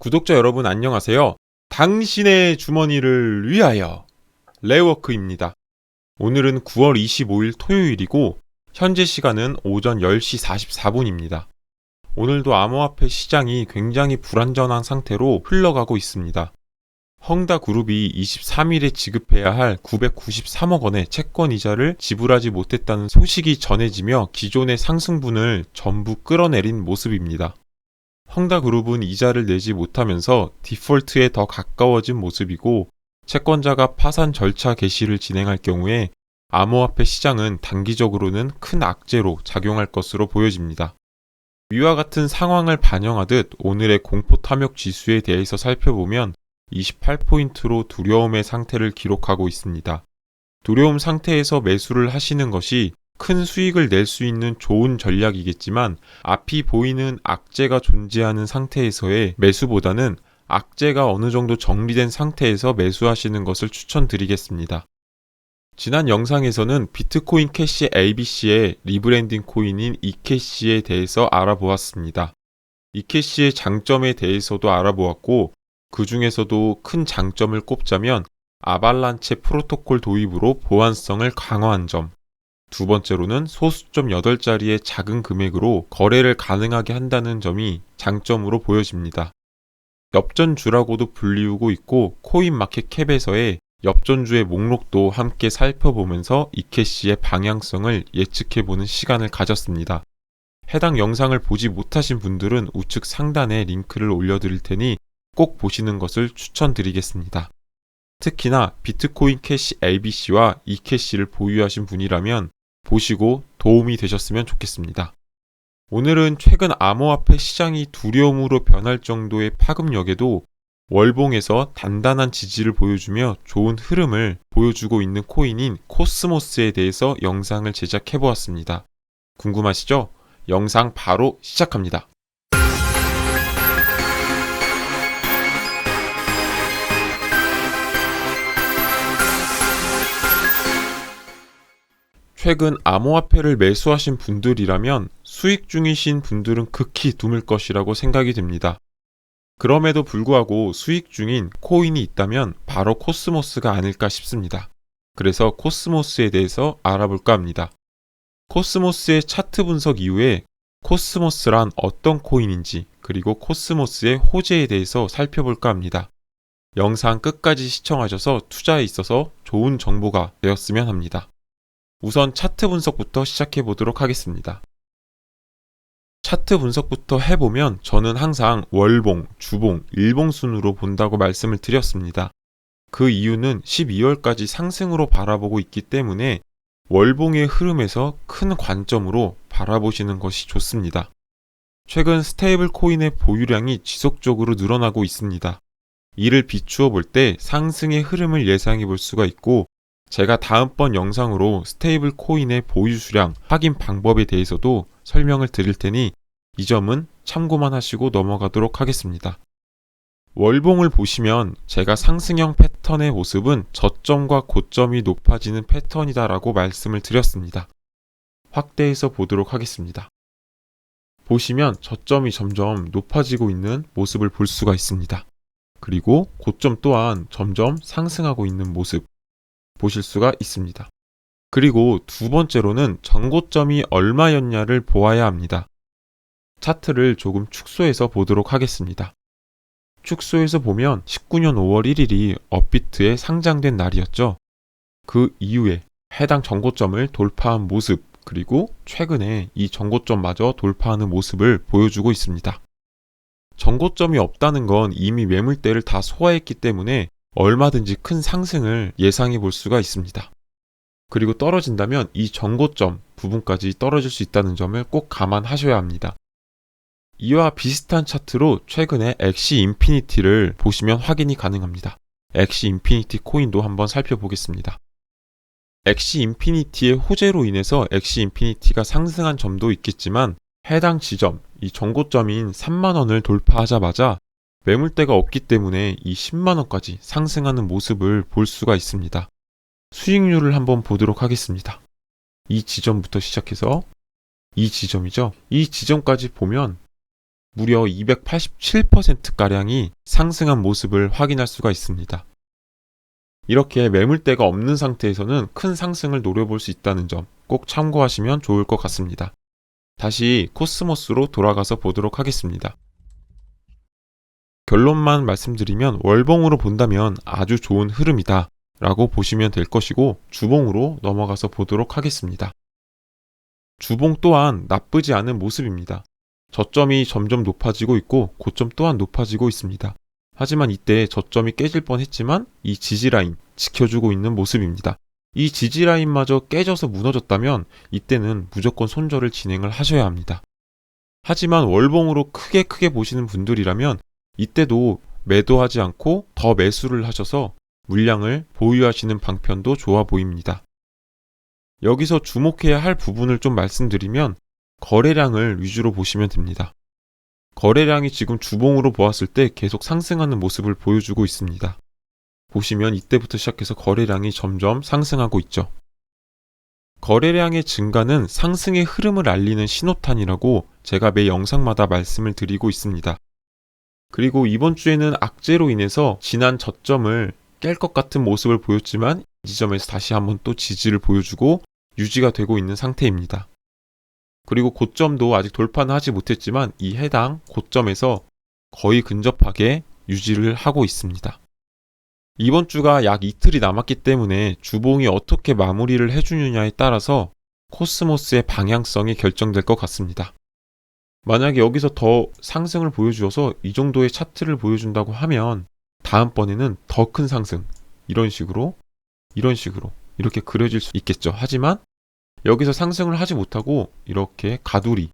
구독자 여러분 안녕하세요. 당신의 주머니를 위하여 레워크입니다. 오늘은 9월 25일 토요일이고 현재 시간은 오전 10시 44분입니다. 오늘도 암호화폐 시장이 굉장히 불안전한 상태로 흘러가고 있습니다. 헝다그룹이 23일에 지급해야 할 993억 원의 채권 이자를 지불하지 못했다는 소식이 전해지며 기존의 상승분을 전부 끌어내린 모습입니다. 헝다그룹은 이자를 내지 못하면서 디폴트에 더 가까워진 모습이고 채권자가 파산 절차 개시를 진행할 경우에 암호화폐 시장은 단기적으로는 큰 악재로 작용할 것으로 보여집니다. 위와 같은 상황을 반영하듯 오늘의 공포 탐욕 지수에 대해서 살펴보면 28포인트로 두려움의 상태를 기록하고 있습니다. 두려움 상태에서 매수를 하시는 것이 큰 수익을 낼 수 있는 좋은 전략이겠지만 앞이 보이는 악재가 존재하는 상태에서의 매수보다는 악재가 어느 정도 정리된 상태에서 매수하시는 것을 추천드리겠습니다. 지난 영상에서는 비트코인 캐시 ABC의 리브랜딩 코인인 이캐시에 대해서 알아보았습니다. 이캐시의 장점에 대해서도 알아보았고 그 중에서도 큰 장점을 꼽자면 아발란체 프로토콜 도입으로 보안성을 강화한 점, 두 번째로는 소수점 8자리의 작은 금액으로 거래를 가능하게 한다는 점이 장점으로 보여집니다. 엽전주라고도 불리우고 있고 코인마켓캡에서의 엽전주의 목록도 함께 살펴보면서 이캐시의 방향성을 예측해보는 시간을 가졌습니다. 해당 영상을 보지 못하신 분들은 우측 상단에 링크를 올려드릴 테니 꼭 보시는 것을 추천드리겠습니다. 특히나 비트코인 캐시 ABC와 이캐시를 보유하신 분이라면 보시고 도움이 되셨으면 좋겠습니다. 오늘은 최근 암호화폐 시장이 두려움으로 변할 정도의 파급력에도 월봉에서 단단한 지지를 보여주며 좋은 흐름을 보여주고 있는 코인인 코스모스에 대해서 영상을 제작해 보았습니다. 궁금하시죠? 영상 바로 시작합니다. 최근 암호화폐를 매수하신 분들이라면 수익 중이신 분들은 극히 드물 것이라고 생각이 됩니다. 그럼에도 불구하고 수익 중인 코인이 있다면 바로 코스모스가 아닐까 싶습니다. 그래서 코스모스에 대해서 알아볼까 합니다. 코스모스의 차트 분석 이후에 코스모스란 어떤 코인인지 그리고 코스모스의 호재에 대해서 살펴볼까 합니다. 영상 끝까지 시청하셔서 투자에 있어서 좋은 정보가 되었으면 합니다. 우선 차트 분석부터 시작해 보도록 하겠습니다. 차트 분석부터 해보면 저는 항상 월봉, 주봉, 일봉 순으로 본다고 말씀을 드렸습니다. 그 이유는 12월까지 상승으로 바라보고 있기 때문에 월봉의 흐름에서 큰 관점으로 바라보시는 것이 좋습니다. 최근 스테이블 코인의 보유량이 지속적으로 늘어나고 있습니다. 이를 비추어 볼 때 상승의 흐름을 예상해 볼 수가 있고 제가 다음번 영상으로 스테이블 코인의 보유 수량 확인 방법에 대해서도 설명을 드릴 테니 이 점은 참고만 하시고 넘어가도록 하겠습니다. 월봉을 보시면 제가 상승형 패턴의 모습은 저점과 고점이 높아지는 패턴이다라고 말씀을 드렸습니다. 확대해서 보도록 하겠습니다. 보시면 저점이 점점 높아지고 있는 모습을 볼 수가 있습니다. 그리고 고점 또한 점점 상승하고 있는 모습 보실 수가 있습니다. 그리고 두 번째로는 전고점이 얼마였냐를 보아야 합니다. 차트를 조금 축소해서 보도록 하겠습니다. 축소해서 보면 19년 5월 1일이 업비트에 상장된 날이었죠. 그 이후에 해당 전고점을 돌파한 모습 그리고 최근에 이 전고점마저 돌파하는 모습을 보여주고 있습니다. 전고점이 없다는 건 이미 매물대를 다 소화했기 때문에 얼마든지 큰 상승을 예상해 볼 수가 있습니다. 그리고 떨어진다면 이 전고점 부분까지 떨어질 수 있다는 점을 꼭 감안하셔야 합니다. 이와 비슷한 차트로 최근에 엑시 인피니티를 보시면 확인이 가능합니다. 엑시 인피니티 코인도 한번 살펴보겠습니다. 엑시 인피니티의 호재로 인해서 엑시 인피니티가 상승한 점도 있겠지만 해당 지점, 이 전고점인 3만원을 돌파하자마자 매물대가 없기 때문에 이 10만원까지 상승하는 모습을 볼 수가 있습니다. 수익률을 한번 보도록 하겠습니다. 이 지점부터 시작해서 이 지점이죠. 이 지점까지 보면 무려 287%가량이 상승한 모습을 확인할 수가 있습니다. 이렇게 매물대가 없는 상태에서는 큰 상승을 노려볼 수 있다는 점 꼭 참고하시면 좋을 것 같습니다. 다시 코스모스로 돌아가서 보도록 하겠습니다. 결론만 말씀드리면 월봉으로 본다면 아주 좋은 흐름이다 라고 보시면 될 것이고, 주봉으로 넘어가서 보도록 하겠습니다. 주봉 또한 나쁘지 않은 모습입니다. 저점이 점점 높아지고 있고 고점 또한 높아지고 있습니다. 하지만 이때 저점이 깨질 뻔했지만 이 지지라인 지켜주고 있는 모습입니다. 이 지지라인마저 깨져서 무너졌다면 이때는 무조건 손절을 진행을 하셔야 합니다. 하지만 월봉으로 크게 보시는 분들이라면 이때도 매도하지 않고 더 매수를 하셔서 물량을 보유하시는 방편도 좋아 보입니다. 여기서 주목해야 할 부분을 좀 말씀드리면 거래량을 위주로 보시면 됩니다. 거래량이 지금 주봉으로 보았을 때 계속 상승하는 모습을 보여주고 있습니다. 보시면 이때부터 시작해서 거래량이 점점 상승하고 있죠. 거래량의 증가는 상승의 흐름을 알리는 신호탄이라고 제가 매 영상마다 말씀을 드리고 있습니다. 그리고 이번 주에는 악재로 인해서 지난 저점을 깰 것 같은 모습을 보였지만 이 지점에서 다시 한번 또 지지를 보여주고 유지가 되고 있는 상태입니다. 그리고 고점도 아직 돌파는 하지 못했지만 이 해당 고점에서 거의 근접하게 유지를 하고 있습니다. 이번 주가 약 이틀이 남았기 때문에 주봉이 어떻게 마무리를 해주느냐에 따라서 코스모스의 방향성이 결정될 것 같습니다. 만약에 여기서 더 상승을 보여주어서 이 정도의 차트를 보여준다고 하면 다음번에는 더 큰 상승, 이런 식으로 이렇게 그려질 수 있겠죠. 하지만 여기서 상승을 하지 못하고 이렇게 가두리,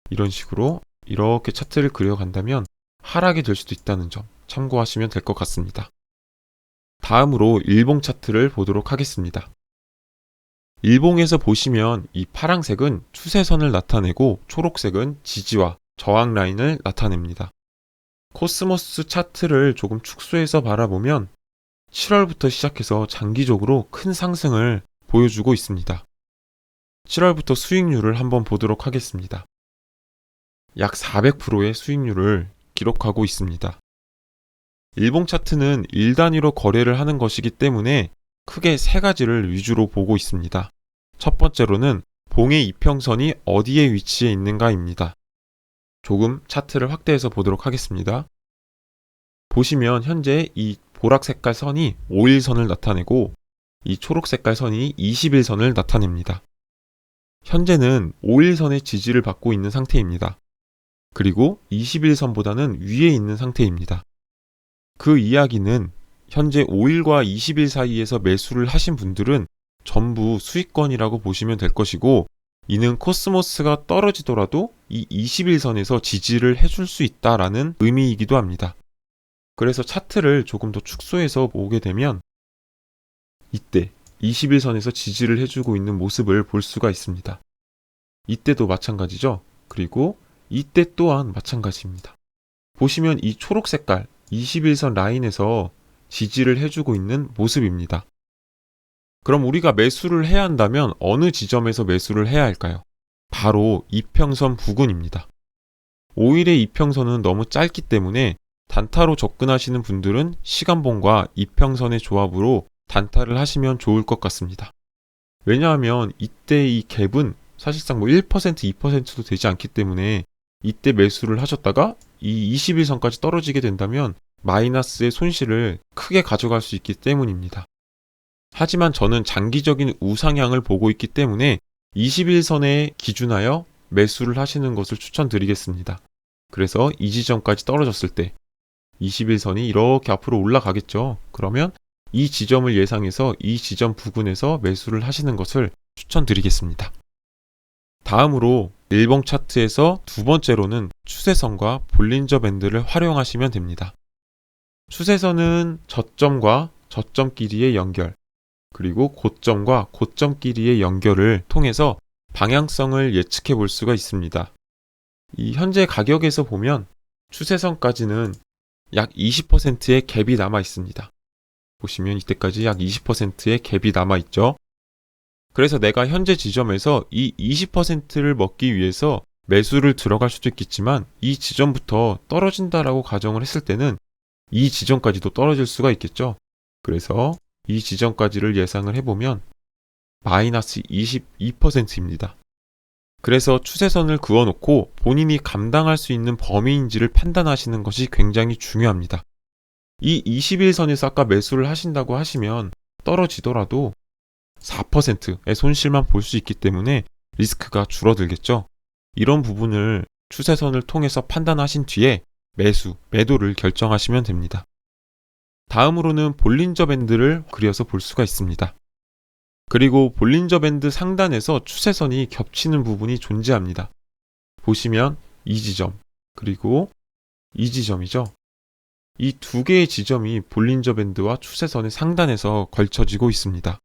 이런 식으로 이렇게 차트를 그려간다면 하락이 될 수도 있다는 점 참고하시면 될 것 같습니다. 다음으로 일봉 차트를 보도록 하겠습니다. 일봉에서 보시면 이 파랑색은 추세선을 나타내고 초록색은 지지와 저항 라인을 나타냅니다. 코스모스 차트를 조금 축소해서 바라보면 7월부터 시작해서 장기적으로 큰 상승을 보여주고 있습니다. 7월부터 수익률을 한번 보도록 하겠습니다. 약 400%의 수익률을 기록하고 있습니다. 일봉 차트는 1단위로 거래를 하는 것이기 때문에 크게 세 가지를 위주로 보고 있습니다. 첫 번째로는 봉의 이평선이 어디에 위치해 있는가입니다. 조금 차트를 확대해서 보도록 하겠습니다. 보시면 현재 이 보라 색깔 선이 5일선을 나타내고 이 초록 색깔 선이 20일선을 나타냅니다. 현재는 5일선의 지지를 받고 있는 상태입니다. 그리고 21선보다는 위에 있는 상태입니다. 그 이야기는 현재 5일과 20일 사이에서 매수를 하신 분들은 전부 수익권이라고 보시면 될 것이고, 이는 코스모스가 떨어지더라도 이 21선에서 지지를 해줄 수 있다라는 의미이기도 합니다. 그래서 차트를 조금 더 축소해서 보게 되면 이때 21선에서 지지를 해주고 있는 모습을 볼 수가 있습니다. 이때도 마찬가지죠. 그리고 이때 또한 마찬가지입니다. 보시면 이 초록 색깔 21선 라인에서 지지를 해주고 있는 모습입니다. 그럼 우리가 매수를 해야 한다면 어느 지점에서 매수를 해야 할까요? 바로 이평선 부근입니다. 5일의 이평선은 너무 짧기 때문에 단타로 접근하시는 분들은 시간봉과 이평선의 조합으로 단타를 하시면 좋을 것 같습니다. 왜냐하면 이때 이 갭은 사실상 1%, 2%도 되지 않기 때문에 이때 매수를 하셨다가 이 21선까지 떨어지게 된다면 마이너스의 손실을 크게 가져갈 수 있기 때문입니다. 하지만 저는 장기적인 우상향을 보고 있기 때문에 21선에 기준하여 매수를 하시는 것을 추천드리겠습니다. 그래서 이 지점까지 떨어졌을 때 21선이 이렇게 앞으로 올라가겠죠. 그러면 이 지점을 예상해서 이 지점 부근에서 매수를 하시는 것을 추천드리겠습니다. 다음으로 일봉 차트에서 두 번째로는 추세선과 볼린저 밴드를 활용하시면 됩니다. 추세선은 저점과 저점끼리의 연결, 그리고 고점과 고점끼리의 연결을 통해서 방향성을 예측해 볼 수가 있습니다. 이 현재 가격에서 보면 추세선까지는 약 20%의 갭이 남아 있습니다. 보시면 이때까지 약 20%의 갭이 남아 있죠. 그래서 내가 현재 지점에서 이 20%를 먹기 위해서 매수를 들어갈 수도 있겠지만 이 지점부터 떨어진다라고 가정을 했을 때는 이 지점까지도 떨어질 수가 있겠죠. 그래서 이 지점까지를 예상을 해보면 마이너스 22%입니다. 그래서 추세선을 그어놓고 본인이 감당할 수 있는 범위인지를 판단하시는 것이 굉장히 중요합니다. 이 21선에서 아까 매수를 하신다고 하시면 떨어지더라도 4%의 손실만 볼 수 있기 때문에 리스크가 줄어들겠죠. 이런 부분을 추세선을 통해서 판단하신 뒤에 매도를 결정하시면 됩니다. 다음으로는 볼린저 밴드를 그려서 볼 수가 있습니다. 그리고 볼린저 밴드 상단에서 추세선이 겹치는 부분이 존재합니다. 보시면 이 지점, 그리고 이 지점이죠. 이 두 개의 지점이 볼린저 밴드와 추세선의 상단에서 걸쳐지고 있습니다.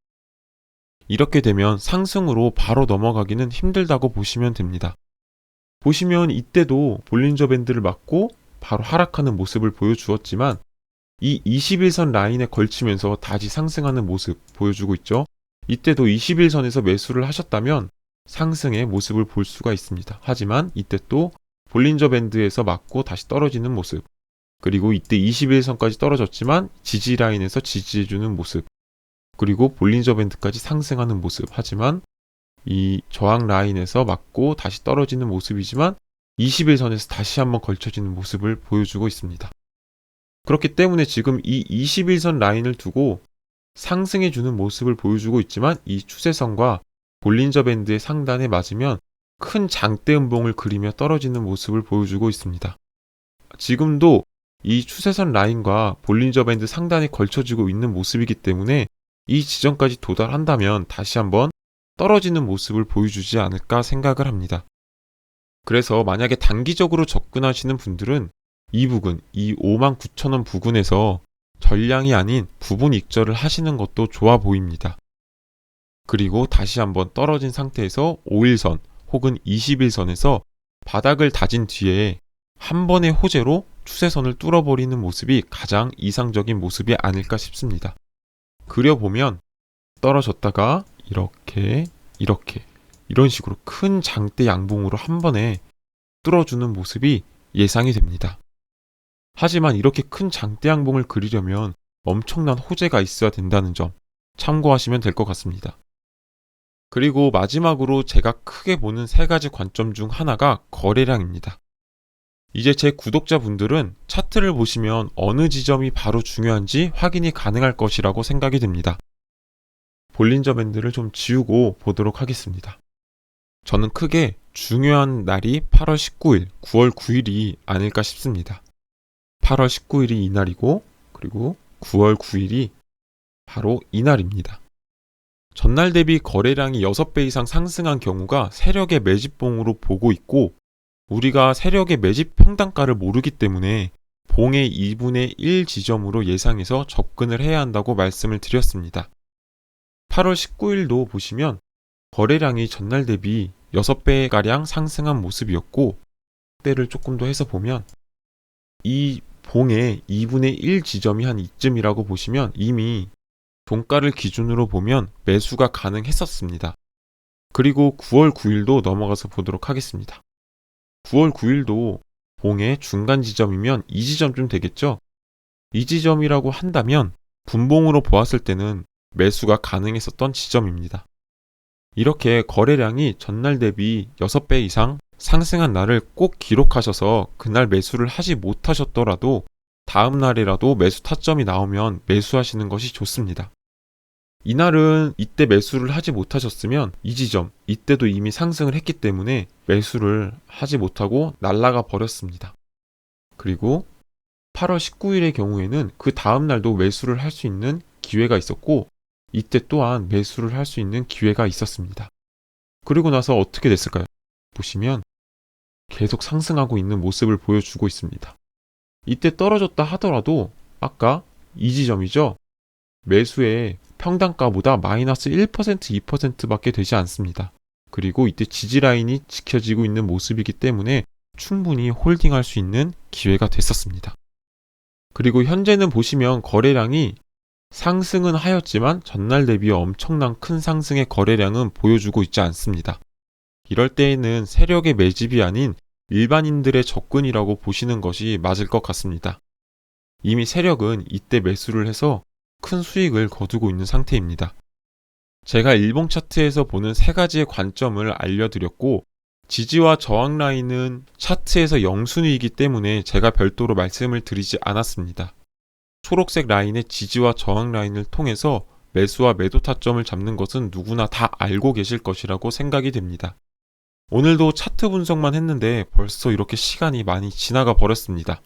이렇게 되면 상승으로 바로 넘어가기는 힘들다고 보시면 됩니다. 보시면 이때도 볼린저 밴드를 맞고 바로 하락하는 모습을 보여주었지만 이 21선 라인에 걸치면서 다시 상승하는 모습 보여주고 있죠. 이때도 21선에서 매수를 하셨다면 상승의 모습을 볼 수가 있습니다. 하지만 이때 또 볼린저 밴드에서 맞고 다시 떨어지는 모습, 그리고 이때 21선까지 떨어졌지만 지지 라인에서 지지해주는 모습, 그리고 볼린저 밴드까지 상승하는 모습, 하지만 이 저항 라인에서 맞고 다시 떨어지는 모습이지만 21선에서 다시 한번 걸쳐지는 모습을 보여주고 있습니다. 그렇기 때문에 지금 이 21선 라인을 두고 상승해주는 모습을 보여주고 있지만 이 추세선과 볼린저 밴드의 상단에 맞으면 큰 장대 음봉을 그리며 떨어지는 모습을 보여주고 있습니다. 지금도 이 추세선 라인과 볼린저 밴드 상단에 걸쳐지고 있는 모습이기 때문에 이 지점까지 도달한다면 다시 한번 떨어지는 모습을 보여주지 않을까 생각을 합니다. 그래서 만약에 단기적으로 접근하시는 분들은 이 부근, 이 59,000원 부근에서 전량이 아닌 부분 익절을 하시는 것도 좋아 보입니다. 그리고 다시 한번 떨어진 상태에서 5일선 혹은 21선에서 바닥을 다진 뒤에 한 번의 호재로 추세선을 뚫어버리는 모습이 가장 이상적인 모습이 아닐까 싶습니다. 그려보면 떨어졌다가 이렇게 이런 식으로 큰 장대 양봉으로 한 번에 뚫어주는 모습이 예상이 됩니다. 하지만 이렇게 큰 장대 양봉을 그리려면 엄청난 호재가 있어야 된다는 점 참고하시면 될 것 같습니다. 그리고 마지막으로 제가 크게 보는 세 가지 관점 중 하나가 거래량입니다. 이제 제 구독자분들은 차트를 보시면 어느 지점이 바로 중요한지 확인이 가능할 것이라고 생각이 됩니다. 볼린저 밴드를 좀 지우고 보도록 하겠습니다. 저는 크게 중요한 날이 8월 19일, 9월 9일이 아닐까 싶습니다. 8월 19일이 이날이고 그리고 9월 9일이 바로 이날입니다. 전날 대비 거래량이 6배 이상 상승한 경우가 세력의 매집봉으로 보고 있고 우리가 세력의 매집 평단가를 모르기 때문에 봉의 2분의 1 지점으로 예상해서 접근을 해야 한다고 말씀을 드렸습니다. 8월 19일도 보시면 거래량이 전날 대비 6배가량 상승한 모습이었고 때를 조금 더 해서 보면 이 봉의 2분의 1 지점이 한 이쯤이라고 보시면 이미 종가를 기준으로 보면 매수가 가능했었습니다. 그리고 9월 9일도 넘어가서 보도록 하겠습니다. 9월 9일도 봉의 중간 지점이면 이 지점쯤 되겠죠? 이 지점이라고 한다면 분봉으로 보았을 때는 매수가 가능했었던 지점입니다. 이렇게 거래량이 전날 대비 6배 이상 상승한 날을 꼭 기록하셔서 그날 매수를 하지 못하셨더라도 다음 날이라도 매수 타점이 나오면 매수하시는 것이 좋습니다. 이날은 이때 매수를 하지 못하셨으면 이 지점, 이때도 이미 상승을 했기 때문에 매수를 하지 못하고 날아가 버렸습니다. 그리고 8월 19일의 경우에는 그 다음 날도 매수를 할 수 있는 기회가 있었고 이때 또한 매수를 할 수 있는 기회가 있었습니다. 그리고 나서 어떻게 됐을까요? 보시면 계속 상승하고 있는 모습을 보여주고 있습니다. 이때 떨어졌다 하더라도 아까 이 지점이죠? 매수의 평단가보다 마이너스 1%, 2%밖에 되지 않습니다. 그리고 이때 지지라인이 지켜지고 있는 모습이기 때문에 충분히 홀딩할 수 있는 기회가 됐었습니다. 그리고 현재는 보시면 거래량이 상승은 하였지만 전날 대비 엄청난 큰 상승의 거래량은 보여주고 있지 않습니다. 이럴 때에는 세력의 매집이 아닌 일반인들의 접근이라고 보시는 것이 맞을 것 같습니다. 이미 세력은 이때 매수를 해서 큰 수익을 거두고 있는 상태입니다. 제가 일봉 차트에서 보는 세 가지의 관점을 알려드렸고, 지지와 저항 라인은 차트에서 영순위이기 때문에 제가 별도로 말씀을 드리지 않았습니다. 초록색 라인의 지지와 저항 라인을 통해서 매수와 매도 타점을 잡는 것은 누구나 다 알고 계실 것이라고 생각이 됩니다. 오늘도 차트 분석만 했는데 벌써 이렇게 시간이 많이 지나가 버렸습니다.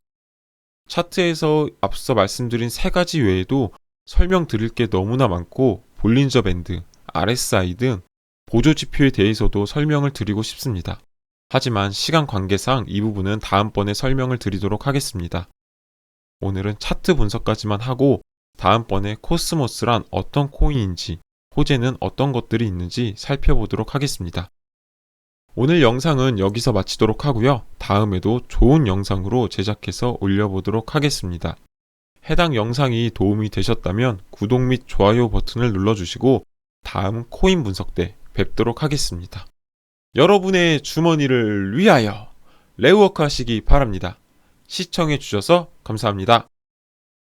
차트에서 앞서 말씀드린 세 가지 외에도 설명드릴 게 너무나 많고, 볼린저 밴드, RSI 등 보조 지표에 대해서도 설명을 드리고 싶습니다. 하지만 시간 관계상 이 부분은 다음번에 설명을 드리도록 하겠습니다. 오늘은 차트 분석까지만 하고 다음번에 코스모스란 어떤 코인인지, 호재는 어떤 것들이 있는지 살펴보도록 하겠습니다. 오늘 영상은 여기서 마치도록 하고요. 다음에도 좋은 영상으로 제작해서 올려보도록 하겠습니다. 해당 영상이 도움이 되셨다면 구독 및 좋아요 버튼을 눌러주시고 다음 코인 분석 때 뵙도록 하겠습니다. 여러분의 주머니를 위하여 레우워크 하시기 바랍니다. 시청해주셔서 감사합니다.